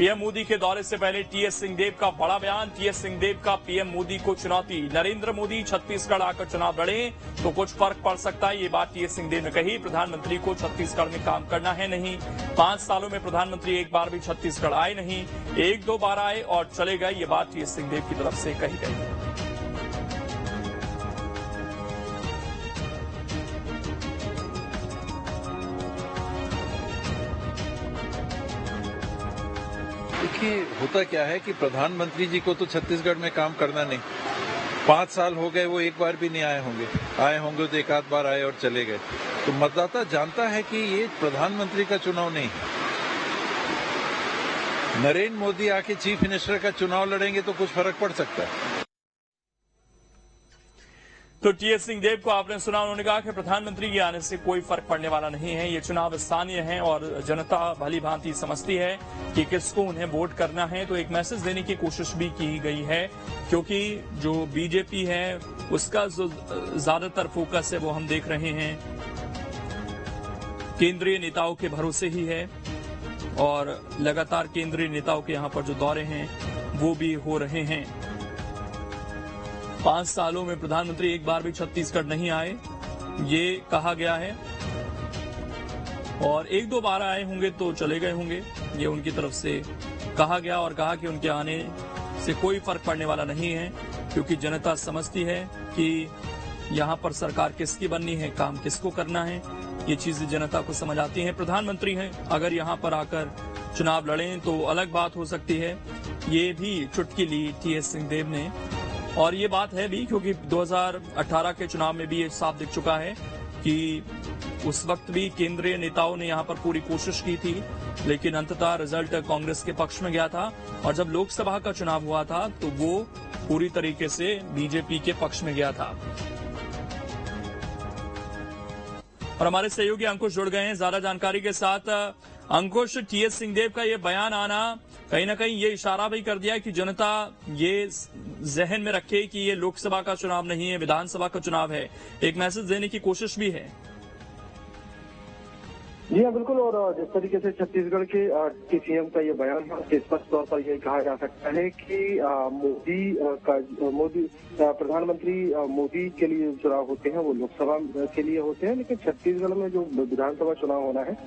PM Modi के दौरे से पहले टीएस सिंहदेव का बड़ा बयान। टीएस सिंहदेव का पीएम मोदी को चुनौती। नरेंद्र मोदी छत्तीसगढ़ आकर चुनाव लड़े तो कुछ फर्क पड़ सकता है, ये बात टीएस सिंहदेव ने कही। प्रधानमंत्री को छत्तीसगढ़ में काम करना है नहीं। 5 सालों में प्रधानमंत्री एक बार भी छत्तीसगढ़ आए नहीं, 1-2 बार आए और चले गए, ये बात टीएस सिंहदेव की तरफ से कही गई। देखिए, होता क्या है कि प्रधानमंत्री जी को तो छत्तीसगढ़ में काम करना नहीं। 5 साल हो गए, वो एक बार भी नहीं आए होंगे तो एक आध बार आए और चले गए। तो मतदाता जानता है कि ये प्रधानमंत्री का चुनाव नहीं है। नरेंद्र मोदी आके चीफ मिनिस्टर का चुनाव लड़ेंगे तो कुछ फर्क पड़ सकता है। तो टीएस सिंहदेव को आपने सुना, उन्होंने कहा कि प्रधानमंत्री के आने से कोई फर्क पड़ने वाला नहीं है। ये चुनाव स्थानीय है और जनता भली भांति समझती है कि किसको उन्हें वोट करना है। तो एक मैसेज देने की कोशिश भी की गई है, क्योंकि जो बीजेपी है उसका जो ज्यादातर फोकस है वो हम देख रहे हैं केंद्रीय नेताओं के भरोसे ही है और लगातार केंद्रीय नेताओं के यहां पर जो दौरे हैं वो भी हो रहे हैं। 5 सालों में प्रधानमंत्री एक बार भी छत्तीसगढ़ नहीं आए, ये कहा गया है, और 1-2 बार आए होंगे तो चले गए होंगे, ये उनकी तरफ से कहा गया। और कहा कि उनके आने से कोई फर्क पड़ने वाला नहीं है, क्योंकि जनता समझती है कि यहां पर सरकार किसकी बननी है, काम किसको करना है, ये चीजें जनता को समझ आती हैं। प्रधानमंत्री हैं, अगर यहां पर आकर चुनाव लड़ें तो अलग बात हो सकती है, ये भी चुटकी ली टीएस सिंहदेव ने। और ये बात है भी क्योंकि 2018 के चुनाव में भी ये साफ दिख चुका है कि उस वक्त भी केंद्रीय नेताओं ने यहां पर पूरी कोशिश की थी, लेकिन अंततः रिजल्ट कांग्रेस के पक्ष में गया था। और जब लोकसभा का चुनाव हुआ था तो वो पूरी तरीके से बीजेपी के पक्ष में गया था। और हमारे सहयोगी अंकुश जुड़ गए हैं ज्यादा जानकारी के साथ। अंकुश, टीएस सिंहदेव का ये बयान आना कहीं ना कहीं ये इशारा भी कर दिया कि जनता ये जहन में रखे कि ये लोकसभा का चुनाव नहीं है, विधानसभा का चुनाव है। एक मैसेज देने की कोशिश भी है। जी हाँ, बिल्कुल। और जिस तरीके से छत्तीसगढ़ के सीएम का ये बयान है, स्पष्ट तौर पर यह कहा जा सकता है कि प्रधानमंत्री मोदी के लिए चुनाव होते हैं वो लोकसभा के लिए होते हैं, लेकिन छत्तीसगढ़ में जो विधानसभा चुनाव होना है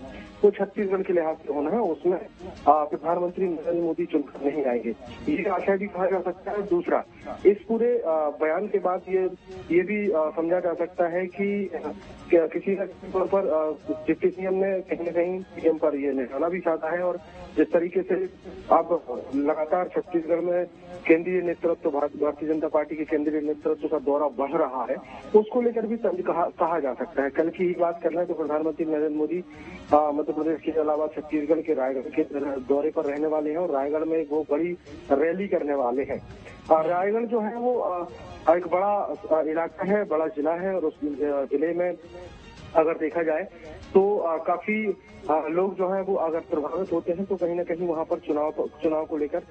वो छत्तीसगढ़ के लिहाज से होना है, उसमें प्रधानमंत्री नरेंद्र मोदी चुनकर नहीं आएंगे, ये आशा भी कहा जा सकता है। दूसरा, इस पूरे बयान के बाद ये भी समझा जा सकता है कि किसी न किसी तौर पर डिप्टी सीएम ने कहीं न कहीं पीएम पर ये निशाना भी चाहता है। और जिस तरीके से अब लगातार छत्तीसगढ़ में केंद्रीय नेतृत्व, भारतीय जनता पार्टी के केंद्रीय नेतृत्व का दौरा बढ़ रहा है, उसको लेकर भी कहा जा सकता है। कल की ही बात कर रहे हैं तो प्रधानमंत्री नरेंद्र मोदी मध्य प्रदेश के अलावा छत्तीसगढ़ के रायगढ़ के दौरे पर रहने वाले हैं और रायगढ़ में वो बड़ी रैली करने वाले हैं। रायगढ़ जो है वो एक बड़ा इलाका है, बड़ा जिला है, और उस जिले में अगर देखा जाए तो काफी लोग जो है वो अगर प्रभावित होते हैं तो कहीं ना कहीं वहां पर चुनाव को लेकर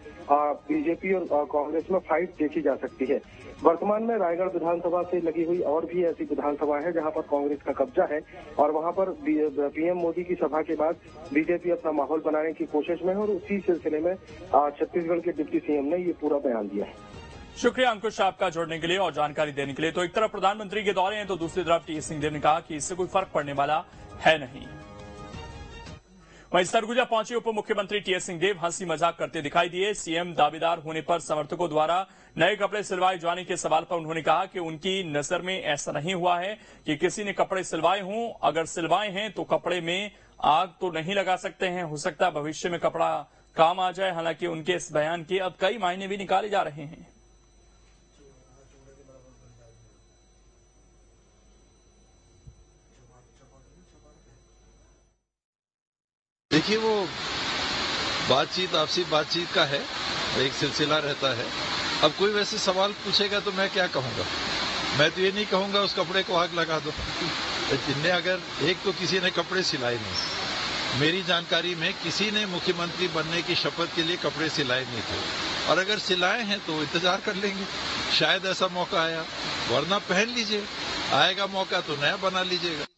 बीजेपी और कांग्रेस में फाइट देखी जा सकती है। वर्तमान में रायगढ़ विधानसभा से लगी हुई और भी ऐसी विधानसभा है जहां पर कांग्रेस का कब्जा है, और वहां पर पीएम मोदी की सभा के बाद बीजेपी अपना माहौल बनाने की कोशिश में है, और उसी सिलसिले में छत्तीसगढ़ के डिप्टी सीएम ने ये पूरा बयान दिया है। शुक्रिया अंकुश आपका जोड़ने के लिए और जानकारी देने के लिए। तो एक तरफ प्रधानमंत्री के दौरे हैं तो दूसरी तरफ टीएस सिंहदेव ने कहा कि इससे कोई फर्क पड़ने वाला है नहीं। वहीं सरगुजा पहुंचे उप मुख्यमंत्री टीएस सिंहदेव हंसी मजाक करते दिखाई दिए। सीएम दावेदार होने पर समर्थकों द्वारा नए कपड़े सिलवाए जाने के सवाल पर उन्होंने कहा कि उनकी नजर में ऐसा नहीं हुआ है कि किसी ने कपड़े सिलवाए हों। अगर सिलवाए हैं तो कपड़े में आग तो नहीं लगा सकते हैं, हो सकता है भविष्य में कपड़ा काम आ जाए। हालांकि उनके इस बयान के अब कई मायने भी निकाले जा रहे हैं। देखिए, वो बातचीत आपसी बातचीत का है, एक सिलसिला रहता है। अब कोई वैसे सवाल पूछेगा तो मैं क्या कहूंगा? मैं तो ये नहीं कहूंगा उस कपड़े को आग लगा दो। जिनने अगर एक तो किसी ने कपड़े सिलाए नहीं, मेरी जानकारी में किसी ने मुख्यमंत्री बनने की शपथ के लिए कपड़े सिलाए नहीं थे, और अगर सिलाए हैं तो इंतजार कर लेंगे, शायद ऐसा मौका आया, वरना पहन लीजिए, आएगा मौका तो नया बना लीजिएगा।